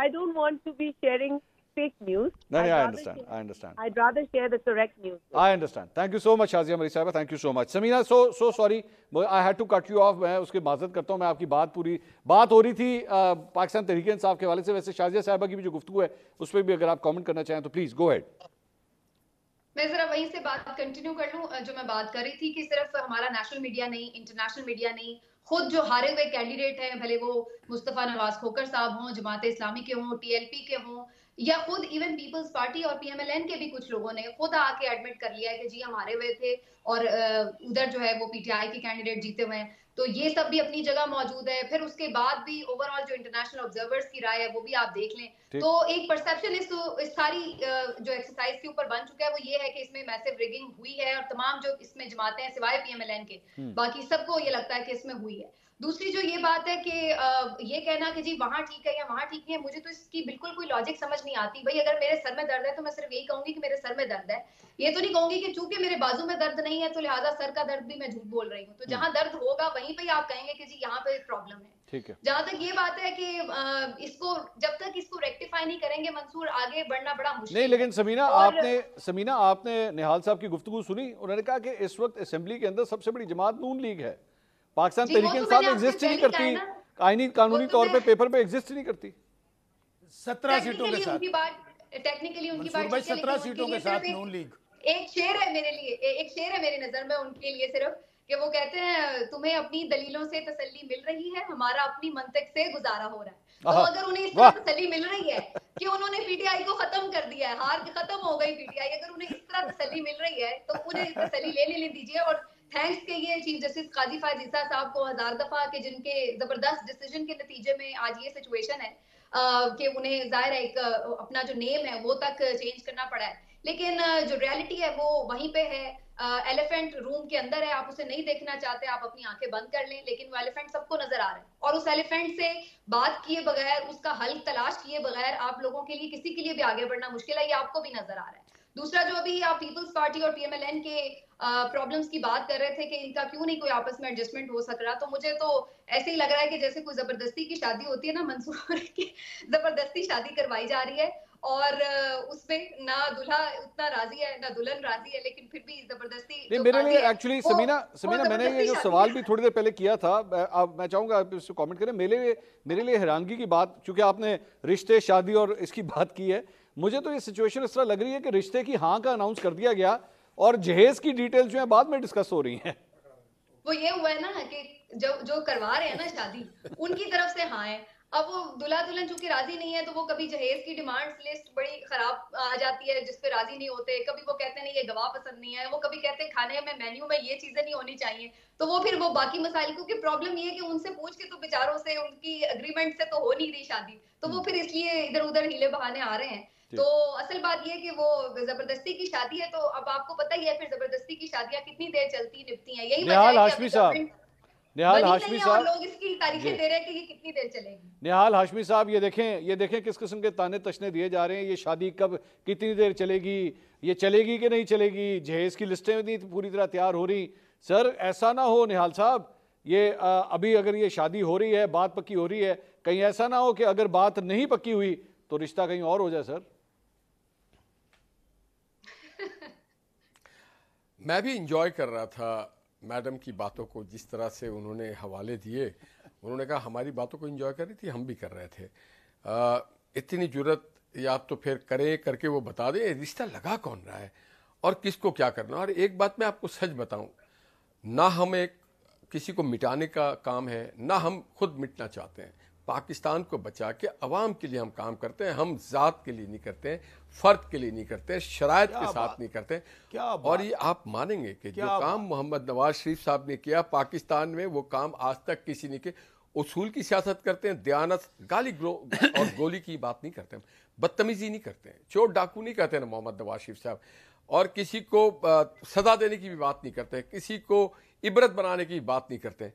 I don't want to be sharing fake news. No, I'd I rather understand. share- I understand. I'd rather share the correct news. I understand. Thank you so much, Shazia Mari साहबा. Thank you so much. Samina, so sorry. I had to cut you off. मैं उसकी माजरत करता हूँ. मैं आपकी बात हो रही थी पाकिस्तान तहरीक इंसाफ के हवाले से. वैसे शाजिया साहबा की भी जो गुफ्तगू है उस पर भी अगर आप कमेंट करना चाहें तो प्लीज गो हेड. मैं जरा वहीं से बात कंटिन्यू कर लूं जो मैं बात कर रही थी कि सिर्फ हमारा नेशनल मीडिया नहीं, इंटरनेशनल मीडिया नहीं, खुद जो हारे हुए कैंडिडेट हैं, भले वो मुस्तफा नवाज खोकर साहब हों, जमात इस्लामी के हों, टीएलपी के हों, या खुद इवन पीपल्स पार्टी और पीएमएलएन के भी कुछ लोगों ने खुद आके एडमिट कर लिया है कि जी हम हारे हुए थे और उधर जो है वो पीटीआई के कैंडिडेट जीते हुए हैं. तो ये सब भी अपनी जगह मौजूद है. फिर उसके बाद भी ओवरऑल जो इंटरनेशनल ऑब्जर्वर्स की राय है वो भी आप देख लें. तो एक परसेप्शन इस सारी जो एक्सरसाइज के ऊपर बन चुका है वो ये है कि इसमें मैसिव रिगिंग हुई है और तमाम जो इसमें जमातें हैं सिवाय पीएमएलएन के बाकी सबको ये लगता है कि इसमें हुई है. दूसरी जो ये बात है कि ये कहना कि जी वहां ठीक है या वहां ठीक नहीं है, मुझे तो इसकी बिल्कुल कोई लॉजिक समझ नहीं आती. भाई अगर मेरे सर में दर्द है तो मैं सिर्फ यही कहूंगी कि मेरे सर में दर्द है. ये तो नहीं कहूंगी कि चूंकि मेरे बाजू में दर्द नहीं है तो लिहाजा सर का दर्द भी मैं झूठ बोल रही हूँ. तो जहां दर्द होगा वहीं पे आप कहेंगे कि जी यहाँ पे प्रॉब्लम है. ठीक है. जहां तक ये बात है कि इसको जब तक इसको रेक्टिफाई नहीं करेंगे मंसूर, आगे बढ़ना बड़ा मुश्किल नहीं. लेकिन समीना आपने निहाल साहब की गुफ्तगू सुनी. उन्होंने कहा कि इस वक्त असेंबली के अंदर सबसे बड़ी जमात नून लीग है. पाकिस्तान तहरीक इंसाफ एग्जिस्ट ही नहीं करती, आईनी कानूनी तौर पे पेपर पे एग्जिस्ट ही नहीं करती. 17 सीटों के साथ टेक्निकली उनकी बात 17 सीटों के साथ नून लीग. एक शेर है मेरे लिए, एक शेर है मेरी नजर में उनके लिए सिर्फ कि वो कहते हैं तुम्हें अपनी दलीलों से तसल्ली मिल रही है, हमारा अपनी मंतक से गुजारा हो रहा है. तो अगर उन्हें इस तरह तसल्ली मिल रही है कि उन्होंने पीटीआई को खत्म कर दिया है, हार खत्म हो गई पीटीआई, अगर उन्हें इस तरह तसल्ली मिल रही है तो उन्हें तसल्ली ले दीजिए. और थैंक्स के ये चीफ जस्टिस काजी फायद ईसा साहब को हजार दफा के जिनके जबरदस्त डिसीजन के नतीजे में आज ये सिचुएशन है कि उन्हें जाहिर है एक अपना जो नेम है वो तक चेंज करना पड़ा है. लेकिन जो रियलिटी है वो वहीं पे है. एलिफेंट रूम के अंदर है, आप उसे नहीं देखना चाहते, आप अपनी आंखें बंद कर लें, लेकिन वो एलिफेंट सबको नजर आ रहा है. और उस एलिफेंट से बात किए बगैर, उसका हल तलाश किए बगैर आप लोगों के लिए किसी के लिए भी आगे बढ़ना मुश्किल है. ये आपको भी नजर आ रहा है. दूसरा जो अभी आप पीपल्स पार्टी और पीएमएलएन के प्रॉब्लम्स की बात कर रहे थे कि इनका क्यों नहीं कोई आपस में एडजस्टमेंट हो सक रहा, तो मुझे तो ऐसे ही लग रहा है कि जैसे कोई जबरदस्ती की शादी होती है ना, मंसूर की जबरदस्ती शादी करवाई जा रही है और उसमें ना दूल्हा उतना राजी है ना दुल्हन राजी है, लेकिन फिर भी जबरदस्ती. मेरे लिए एक्चुअली समीना मैंने ये जो सवाल भी थोड़ी देर पहले किया था, अब मैं चाहूंगा आप इसको कमेंट करें. मेरे लिए हैरानगी की बात, चूंकि आपने रिश्ते शादी और इसकी बात की है, मुझे तो ये सिचुएशन इस तरह लग रही है कि रिश्ते की हाँ का अनाउंस कर दिया गया और जहेज की डिटेल्स जो है बाद में डिस्कस हो रही हैं. वो ये हुआ है ना कि जो करवा रहे हैं ना शादी उनकी तरफ से हाँ है. अब वो दूल्हा दुल्हन चूंकि राजी नहीं है तो वो कभी जहेज की डिमांड्स लिस्ट बड़ी खराब आ जाती है जिसपे राजी नहीं होते. कभी वो कहते हैं नहीं ये गवाह पसंद नहीं है, वो कभी कहते हैं खाने में मेन्यू में ये चीजें नहीं होनी चाहिए. तो वो फिर वो बाकी मसाइल, क्योंकि प्रॉब्लम ये है कि उनसे पूछ के तो बेचारों से उनकी अग्रीमेंट से तो हो नहीं रही शादी, तो वो फिर इसलिए इधर उधर हीले बहाने आ रहे हैं. तो असल बात ये कि वो जबरदस्ती की शादी है, तो अब आपको पता ही है फिर जबरदस्ती की शादियां कितनी देर चलती निपटती हैं. यही निहाल हाशमी साहब लोग इसकी तारीखें दे रहे हैं कि ये कितनी देर चलेगी. निहाल हाशमी साहब ये देखें किस किस्म के ताने तशने दिए जा रहे हैं. ये शादी कब कितनी देर चलेगी, ये चलेगी कि नहीं चलेगी, जहेज की लिस्टें नहीं पूरी तरह तैयार हो रही. सर ऐसा ना हो निहाल साहब, ये अभी अगर ये शादी हो रही है, बात पक्की हो रही है, कहीं ऐसा ना हो कि अगर बात नहीं पक्की हुई तो रिश्ता कहीं और हो जाए. सर मैं भी इंजॉय कर रहा था मैडम की बातों को, जिस तरह से उन्होंने हवाले दिए. उन्होंने कहा हमारी बातों को इंजॉय कर रही थी, हम भी कर रहे थे. इतनी जुर्रत या तो फिर करें करके वो बता दें रिश्ता लगा कौन रहा है और किसको क्या करना. और एक बात मैं आपको सच बताऊं, ना हम एक किसी को मिटाने का काम है, ना हम खुद मिटना चाहते हैं. पाकिस्तान को बचा के अवाम के लिए हम काम करते हैं. हम जात के लिए नहीं करते हैं, फर्द के लिए नहीं करते हैं, शराइत के साथ नहीं करते हैं. और ये आप मानेंगे कि जो काम मोहम्मद नवाज शरीफ साहब ने किया पाकिस्तान में, वो काम आज तक किसी ने किया. उसूल की सियासत करते हैं, दयानत, गाली और गोली की बात नहीं करते हैं, बदतमीजी नहीं करते हैं, चोर डाकू नहीं कहते हैं मोहम्मद नवाज शरीफ साहब. और किसी को सजा देने की भी बात नहीं करते हैं, किसी को इबरत बनाने की बात नहीं करते हैं.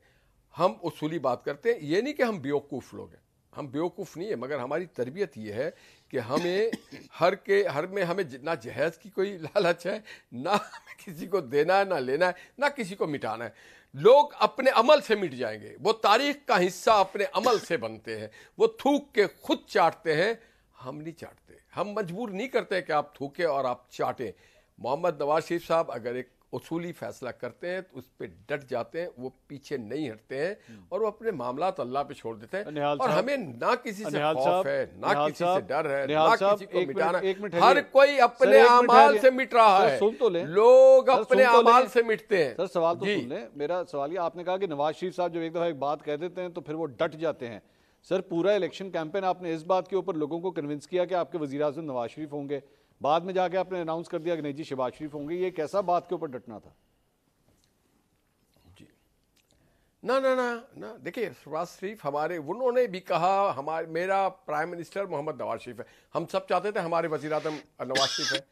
हम उसूली बात करते हैं. ये नहीं कि हम बेवकूफ़ लोग हैं, हम बेवकूफ़ नहीं है, मगर हमारी तरबियत ये है कि हमें हर में हमें ना जहेज की कोई लालच है, ना हमें किसी को देना है, ना लेना है, ना किसी को मिटाना है. लोग अपने अमल से मिट जाएंगे, वो तारीख का हिस्सा अपने अमल से बनते हैं, वो थूक के खुद चाटते हैं. हम नहीं चाटते, हम मजबूर नहीं करते कि आप थूके और आप चाटें। मोहम्मद नवाज शरीफ साहब अगर एक उसूली फैसला करते हैं तो उस पर डट जाते हैं, वो पीछे नहीं हटते हैं और वो अपने मामलात अल्लाह पे छोड़ देते हैं। और हमें ना किसी से खौफ है, ना किसी से डर है, ना किसी को मिटाना। हर कोई अपने अमाल से मिट रहा है, सुन तो लें, लोग अपने अमाल से मिटते हैं। सर सवाल तो सुन लें। मेरा सवाल ये, आपने कहा कि नवाज शरीफ साहब जब एक दफा एक बात कह देते हैं तो फिर वो डट जाते हैं। सर पूरा इलेक्शन कैंपेन आपने इस बात के ऊपर लोगों को कन्विंस किया कि आपके वजीर आज़म नवाज शरीफ होंगे, बाद में जाके आपने अनाउंस कर दिया कि नहीं जी शहबाज शरीफ होंगे। ये कैसा बात के ऊपर डटना था? ना ना ना ना, देखिए शहबाज शरीफ हमारे, उन्होंने भी कहा हमारे, मेरा प्राइम मिनिस्टर मोहम्मद नवाज शरीफ है। हम सब चाहते थे हमारे वज़ीर आज़म नवाज शरीफ है,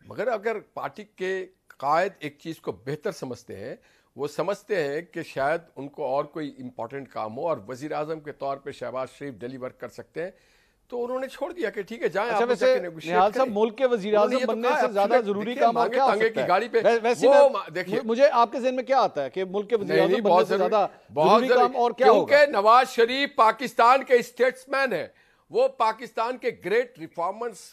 मगर अगर पार्टी के कायद एक चीज़ को बेहतर समझते हैं, वो समझते हैं कि शायद उनको और कोई इंपॉर्टेंट काम हो और वज़ीर आज़म के तौर पे शहबाज शरीफ डिलीवर कर सकते हैं, तो उन्होंने छोड़ दिया कि ठीक है जाएं। अच्छा, वैसे निहाल साहब मुल्क के वजीर आज़म बनने से ज्यादा जरूरी काम और क्या हो सकता है? गाड़ी पे वैसे देखिए, मुझे आपके ज़हन में क्या आता है कि मुल्क के वजीर आज़म बनने से ज्यादा जरूरी काम और क्या होगा? क्योंकि नवाज शरीफ पाकिस्तान के स्टेट्समैन है, वो पाकिस्तान के ग्रेट रिफॉर्मर्स,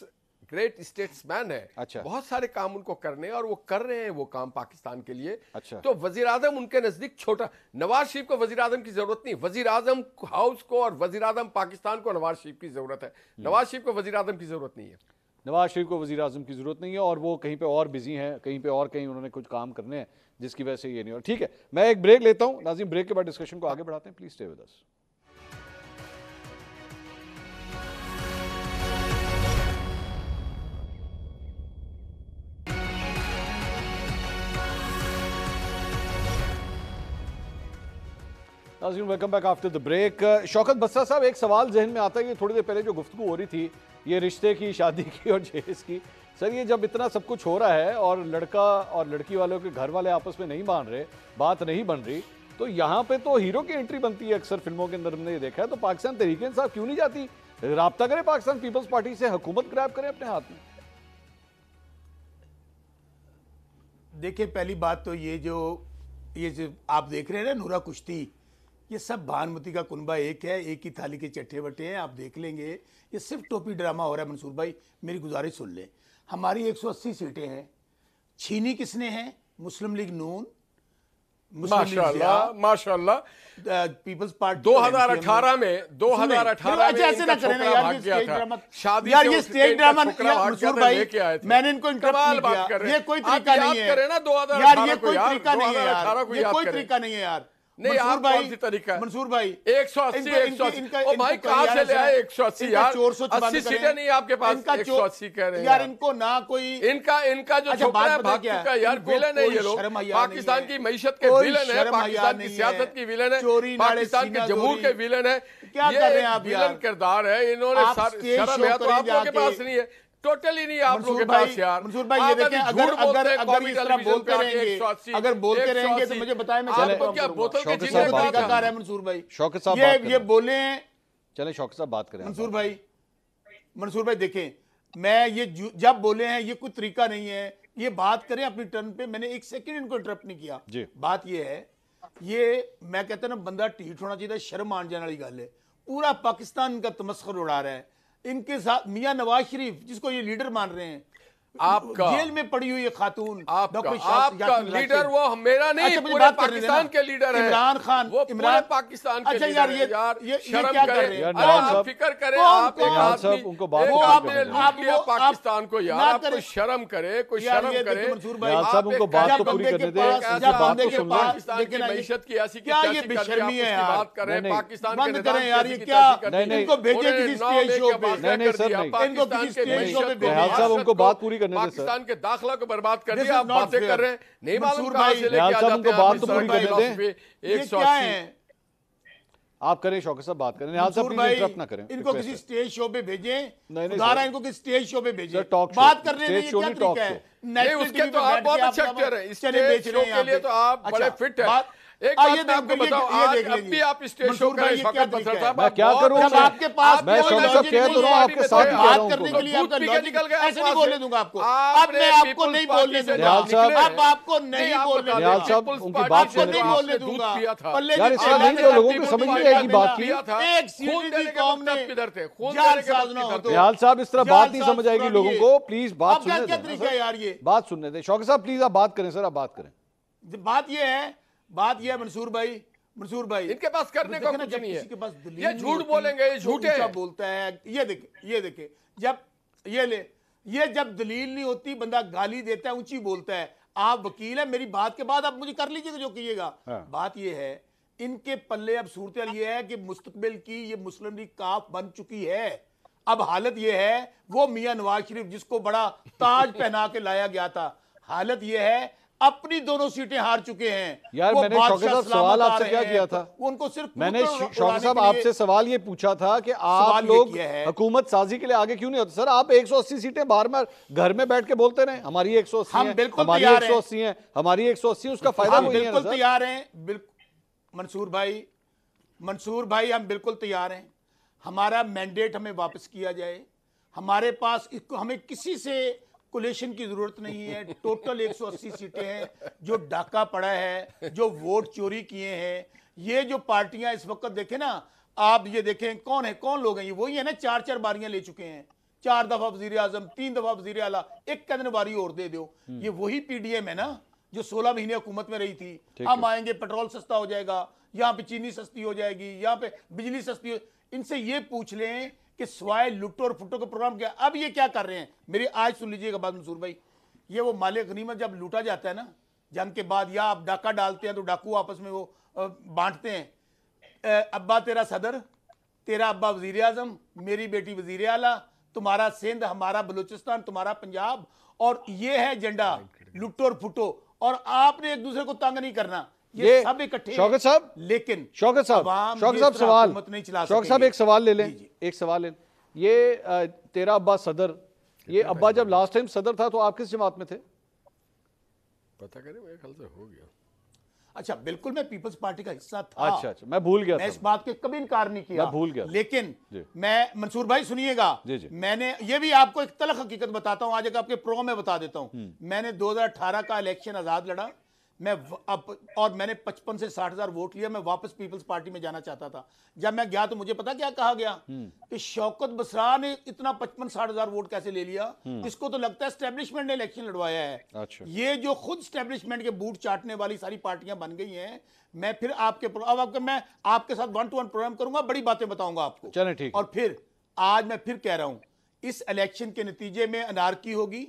ग्रेट स्टेट्समैन है। अच्छा। बहुत सारे काम उनको करने हैं और वो कर रहे हैं वो काम पाकिस्तान के लिए। अच्छा। तो वजीर आजम उनके नजदीक छोटा, नवाज शरीफ को वजीर आजम की जरूरत नहीं, वजीर आजम हाउस को और वजीर आजम पाकिस्तान को नवाज शरीफ की जरूरत है। नवाज शरीफ को वजीर आजम की जरूरत नहीं है। नवाज शरीफ को वजीर आजम की जरूरत नहीं है और वो कहीं पे और बिजी हैं, कहीं पे और कहीं उन्होंने कुछ काम करने हैं जिसकी वजह से ये नहीं हो। ठीक है, मैं एक ब्रेक लेता हूं नाज़रीन, ब्रेक के बाद डिस्कशन को आगे बढ़ाते हैं। Please stay with us. नाज़रीन welcome back after the break. Shaukat Bassa साहब, एक सवाल जहन में आता है कि थोड़ी देर पहले जो गुफ्तगू हो रही थी ये रिश्ते की, शादी की और जहेज की, सर ये जब इतना सब कुछ हो रहा है और लड़का और लड़की वालों के घर वाले आपस में नहीं मान रहे, बात नहीं बन रही, तो यहाँ पे तो हीरो की एंट्री बनती है अक्सर फिल्मों के अंदर, हमने ये देखा है। तो पाकिस्तान तहरीक इंसाफ क्यों नहीं जाती, राब्ता करे पाकिस्तान पीपल्स पार्टी से, हुकूमत ग्रैब करे अपने हाथ में? देखिए पहली बात तो ये जो आप देख रहे हैं ना नूरा कुश्ती, ये सब भानुमति का कुनबा एक है, एक ही थाली के चट्टे बट्टे हैं। आप देख लेंगे ये सिर्फ टोपी ड्रामा हो रहा है। मंसूर भाई मेरी गुजारिश सुन लें, हमारी 180 सीटें हैं, छीनी किसने हैं? मुस्लिम लीग नून, माशाल्लाह माशाल्लाह, पीपल्स पार्टी 2018 में 2018 में ऐसे ना करें ना यार, ये स्टेज ड्रामा, शादी यार ये स्टेज ड्रामा मंसूर भाई, मैंने इनको इंटरप्ट नहीं किया, ये कोई तरीका नहीं है यार, ये कोई तरीका नहीं है यार, ये कोई तरीका नहीं है यार। नहीं, आप कौन सी तरीका है? मंसूर भाई 180 ओ भाई कहां से ले आए 180 यार? 80 सीटें नहीं आपके पास, 180 कह रहे हैं यार। इनको ना कोई इनका जो छोकरा है भाग चुका है यार, विलन है ये लोग, पाकिस्तान की मईशत के विलन है, पाकिस्तान की सियासत की विलन है, पाकिस्तान के जमहूर के विलन है। क्या कर रहे हैं आप? विलन किरदार है, इन्होंने शर्म है तो आप लोगों के पास नहीं है, टोटली नहीं आप लोगों के पास यार। मंसूर भाई ये देखें, अगर इस तरह बोलते रहेंगे, अगर बोलते रहेंगे तो मुझे बताएं मैं क्या बोतल के जीने का तरीकाकार है? मंसूर भाई शौकत साहब ये बोले हैं, चलें शौकत साहब बात करें। मंसूर भाई देखें, मैं ये जब बोले हैं ये कोई तरीका नहीं है, ये बात करें अपनी टर्न पे। मैंने एक सेकंड इनको इंटरप्ट नहीं किया जी। बात ये है, ये मैं कहता ना बंदा ढीठ होना चाहिए, शर्म आने जाने वाली गल है। पूरा पाकिस्तान का तमस्खुर उड़ा रहा है इनके साथ मियां नवाज शरीफ, जिसको ये लीडर मान रहे हैं, आपका जेल में पड़ी हुई है खातून, आपका लीडर वो मेरा नहीं, अच्छा, पूरे पाकिस्तान के लीडर है इमरान खान, वो पूरे पाकिस्तान के अच्छा लीडर यार, यार ये शर्म क्या करें, कर रहे हैं? आप फिक्र करें, आप एक आदमी उनको बात पाकिस्तान को यार, आप कोई शर्म करे, कोई शर्म करे मंसूर भाई साहब, उनको बात तो पूरी करने दे। पाकिस्तान की मैशत की ऐसी क्या ये बेशर्मी है यार? बात कर रहे हैं पाकिस्तान बंद करें यार, ये क्या इनको भेजे किसी स्टेज शो पे? नहीं सर नहीं, इनको किसी स्टेज शो पे भेजे साहब, उनको बात पूरी करने दे। पाकिस्तान के दाखिला को बर्बाद कर दिया, आप बातें कर रहे हैं, नहीं मालूम कहां से लेके आ उनको बात तो पूरी करने दें। 180 आप करें शौकत साहब, बात करें। निहाल साहब प्लीज इंटरप्ट ना करें, इनको किसी स्टेज शो पे भेजें, नहीं इनको किसी स्टेज शो पे भेजें, टॉक बात करने में स्टेज शो क्या नहीं, उसके तो आप बहुत अच्छे एक्टर हैं, स्टेज शो के लिए तो आप बड़े फिट हैं। एक बात मैं आपको बताऊं, आज अब भी आप स्टेज शो करें शौकत बसर साहब, मैं क्या करूं? आपके पास मैं शौकत साहब कह तो रहा हूं, आपके साथ ही कह रहा हूं। करने के लिए आपका लॉजिक निकल गया, ऐसे नहीं बोलने दूंगा आपको। अब मैं आपको नहीं बोलने दूंगा, निहाल साहब, अब आपको नहीं बोलने दूंगा, निहाल साहब उनकी बात आपको नहीं बोलने दूंगा। यार इससे नहीं जो लोगों को समझ नहीं आएगी बात की। एक सीधी कौम ने किधर थे, खून जाल देने के वक्त साधना हो किधर तो थे? निहाल साहब इस तरह बात नहीं समझ आएगी लोगों को, प्लीज बात अब क्या सुनने क्या दें ना तरीका है सर। यार, ये बात सुनने दें शौकत साहब, प्लीज आप बात करें सर, आप बात करें। बात ये है मंसूर भाई इनके पास करने को देखो ना, कुछ जब नहीं है, किसी के पास दलील ये नहीं झूठ होती, बोलेंगे, ये वो झूठे ऊंचा हैं। बोलता है। ये देखे जब ये जब दलील नहीं होती बंदा गाली देता है, ऊंची बोलता है। आप वकील है, मेरी बात के बाद आप मुझे कर लीजिएगा जो कीजिएगा। हाँ। बात ये है, इनके पल्ले अब सूरत ये है कि मुस्तकबिल की ये मुस्लिम लीग काफ बन चुकी है। अब हालत ये है, वो मियां नवाज शरीफ जिसको बड़ा ताज पहना के लाया गया था, हालत ये है अपनी दोनों सीटें हार चुके हैं। यार वो मैंने बादशाह शौकत साहब सलामत सवाल आ आपसे रहे क्या हैं, किया था? वो उनको सिर्फ मैंने कबूतर शौकत उड़ाने साहब के लिए आपसे सवाल ये पूछा था कि आप सवाल ये लोग किया है। हुकूमत साजी के लिए आगे क्यों नहीं होते? सर आप 180 सीटें बाहर में घर में बैठ के बोलते रहे हमारी 180 हम है, बिल्कुल हमारी तैयार हैं। 180 है, हमारी 180, उसका फायदा हम कोई नहीं है ना बिल्कुल सर? तैयार हैं। मंसूर भाई हम बिल्कुल तैयार हैं। हमारा मैंडेट हमें वापस किया जाए। हमारे पास हमें किसी से कोलेशन की जरूरत नहीं है। टोटल 180 सीटें हैं। जो डाका पड़ा है, जो वोट चोरी किए हैं, ये जो पार्टियां इस वक्त देखें ना, आप ये देखें कौन लोग हैं, ये वही है ना, 4 बारियां ले चुके हैं। 4 दफा वजीर आजम, 3 दफा वजीर आला, एक कहने बारी और दे दो। ये वही पीडीएम है ना जो 16 महीने हुकूमत में रही थी। हम आएंगे, पेट्रोल सस्ता हो जाएगा, यहाँ पे चीनी सस्ती हो जाएगी, यहाँ पे बिजली सस्ती हो। इनसे ये पूछ लें कि स्वाय लुटो और फुटो का प्रोग्राम क्या। अब ये क्या कर रहे हैं, मेरी आज सुन लीजिएगा बात मंसूर भाई। ये वो माले गनीमत जब लूटा जाता है ना जंग के बाद, या आप डाका डालते हैं तो डाकू आपस में वो बांटते हैं। अब्बा तेरा सदर, तेरा अब्बा वजीर आजम, मेरी बेटी वजीर आला, तुम्हारा सिंध, हमारा बलूचिस्तान, तुम्हारा पंजाब, और ये है एजेंडा लुटो और फुटो। और आपने एक दूसरे को तंग नहीं करना, ये सब इकट्ठे। शौकत साहब, लेकिन शौकत साहब सवाल, शौकत साहब एक सवाल ले लें, एक सवाल लें। ये तेरा अब्बा सदर, ये अब्बा जब लास्ट टाइम सदर था तो आप किस जमात में थे? पता करें, मेरे ख्याल से हो गया। अच्छा, बिल्कुल मैं पीपल्स पार्टी का हिस्सा था। अच्छा, मैं भूल गया, मैं इस बात के कभी इनकार नहीं किया, मैं भूल गया। लेकिन मैं मंसूर भाई सुनिएगा, मैंने ये भी आपको एक तलख हकीकत बताता हूं, आज एक आपके प्रोग्राम में बता देता हूं। मैंने 2018 का इलेक्शन आजाद लड़ा, और मैंने 55 से 60,000 वोट लिया। मैं वापस पीपल्स पार्टी में जाना चाहता था। जब मैं गया तो मुझे पता क्या कहा गया कि शौकत बसरा ने इतना 55-60,000 वोट कैसे ले लिया, इसको तो लगता है एस्टेब्लिशमेंट ने इलेक्शन लड़वाया है। अच्छा। ये जो खुद एस्टेब्लिशमेंट के बूट चाटने वाली सारी पार्टियां बन गई हैं। मैं फिर मैं आपके साथ 1-to-1 प्रोग्राम करूंगा, बड़ी बातें बताऊंगा आपको। चलें, ठीक। और फिर आज मैं फिर कह रहा हूं, इस इलेक्शन के नतीजे में अनारकी होगी,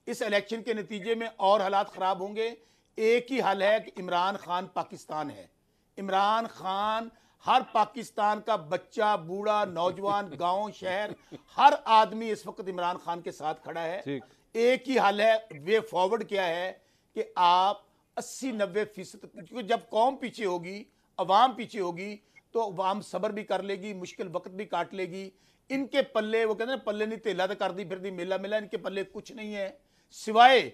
इस इलेक्शन के नतीजे में और हालात खराब होंगे। एक ही हल है कि इमरान खान पाकिस्तान है। इमरान खान, हर पाकिस्तान का बच्चा, बूढ़ा, नौजवान, गांव, शहर, हर आदमी इस वक्त इमरान खान के साथ खड़ा है। एक ही हल है, वे फॉरवर्ड क्या है कि आप 80-90%, क्योंकि जब कौम पीछे होगी, अवाम पीछे होगी, तो अवाम सब्र भी कर लेगी, मुश्किल वक्त भी काट लेगी। इनके पल्ले, वो कहते हैं पल्ले नहीं तेला तो कर दी फिर दी मेला मेला, इनके पल्ले कुछ नहीं है सिवाय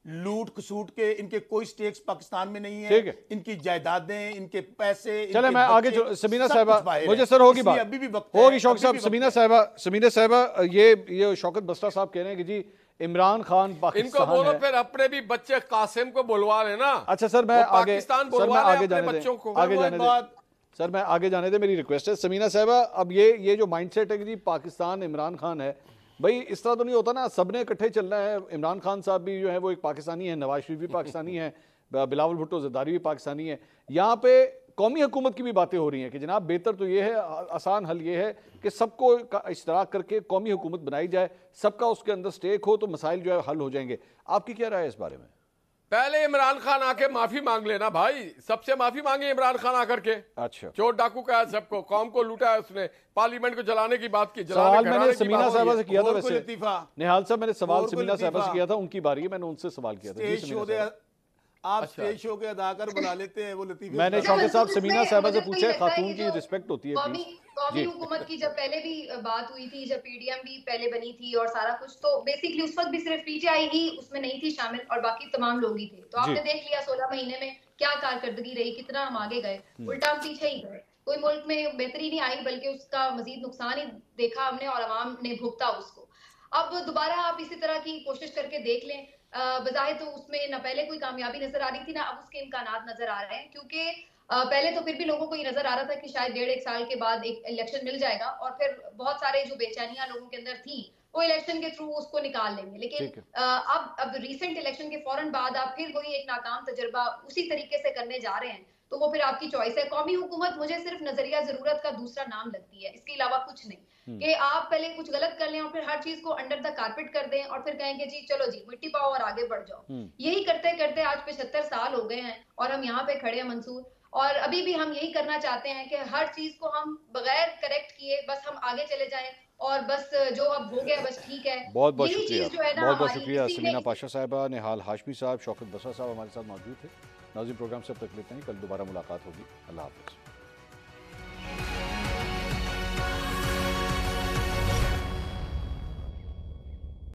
लूट खसूट के। इनके कोई स्टेक्स पाकिस्तान में नहीं है, इनकी जायदादें, इनके पैसे। चले मैं आगे, समीना साहिबा, मुझे सर होगी बात, अभी भी वक्त होगी शौकत साहब। समीना साहिबा, ये शौकत बसरा साहब कह रहे हैं कि जी इमरान खान पाकिस्तान इनको बोलो फिर अपने भी बच्चे कासिम को बुलवा लेना। अच्छा सर, मैं आगे जाने सर मैं आगे जाने दे, मेरी रिक्वेस्ट है समीना साहिबा। अब ये जो माइंडसेट है कि जी पाकिस्तान इमरान खान है, भाई इस तरह तो नहीं होता ना, सबने इकट्ठे चलना है। इमरान खान साहब भी जो है वो एक पाकिस्तानी है, नवाज शरीफ भी पाकिस्तानी है, बिलावल भुट्टो ज़रदारी भी पाकिस्तानी है। यहाँ पे कौमी हुकूमत की भी बातें हो रही हैं कि जनाब बेहतर तो ये है, आसान हल ये है कि सबको इश्तराक करके कौमी हुकूमत बनाई जाए, सबका उसके अंदर स्टेक हो तो मसाइल जो है हल हो जाएंगे। आपकी क्या राय है इस बारे में? पहले इमरान खान आके माफी मांग लेना भाई, सबसे माफी मांगी इमरान खान आकर के। अच्छा, चोर डाकू का है, सबको कौम को लूटा है उसने, पार्लियामेंट को जलाने की बात की। सवाल मैंने समीना साहिबा से किया था, वैसे निहाल साहब मैंने सवाल समीना साहिबा से किया था, उनकी बारी है, मैंने उनसे सवाल किया था। आप स्टेज शो के अदाकार बुला लेते हैं, वो लतीफे। मैंने शौकत साहब समीना साहिबा से पूछा, खातून की रिस्पेक्ट होती है। कौमी हुकूमत की जब पहले भी बात हुई थी, जब पीडीएम भी पहले बनी थी और सारा कुछ, तो बेसिकली उस वक्त भी सिर्फ पीटीआई ही उसमें नहीं थी शामिल और बाकी तमाम लोग ही थे। तो आपने देख लिया 16 महीने में क्या कारकर्दगी रही, कितना हम आगे गए, उल्टा हम पीछे ही गए। कोई मुल्क में बेहतरी नहीं आई बल्कि उसका मजीद नुकसान ही देखा हमने और अवाम ने भुगता उसको। अब दोबारा आप इसी तरह की कोशिश करके देख लें। बज़ाहिर तो उसमें न पहले कोई कामयाबी नजर आ रही थी ना अब उसके इम्कानात नजर आ रहे हैं, क्योंकि पहले तो फिर भी लोगों को ये नजर आ रहा था कि शायद 1.5 साल के बाद एक इलेक्शन मिल जाएगा और फिर बहुत सारे जो बेचैनियां लोगों के अंदर थी वो इलेक्शन के थ्रू उसको निकाल लेंगे। लेकिन अब रीसेंट इलेक्शन के फौरन बाद आप फिर वही एक नाकाम तजुर्बा उसी तरीके से करने जा रहे हैं, तो वो फिर आपकी चॉइस है। कौमी हुकूमत मुझे सिर्फ नजरिया जरूरत का दूसरा नाम लगती है, इसके अलावा कुछ नहीं। कि आप पहले कुछ गलत कर लें और फिर हर चीज को अंडर द कारपेट कर दें और फिर कहेंगे जी चलो जी मिट्टी पाओ और आगे बढ़ जाओ। यही करते करते आज 75 साल हो गए हैं और हम यहाँ पे खड़े हैं मंसूर, और अभी भी हम यही करना चाहते हैं कि हर चीज को हम बगैर करेक्ट किए बस हम आगे चले जाएं और बस जो अब हो गया बस ठीक है। बहुत बहुत यही शुक्रिया, चीज जो है ना बहुत बहुत हमारी, शुक्रिया इसीलिए समीना पाशा साहिबा, निहाल हाशमी साहब, शौकत बसरा साहब हमारे साथ मौजूद थे। नाज़रीन, प्रोग्राम से अब तक लेते हैं, कल दोबारा मुलाकात होगी। अल्लाह हाफ़िज़।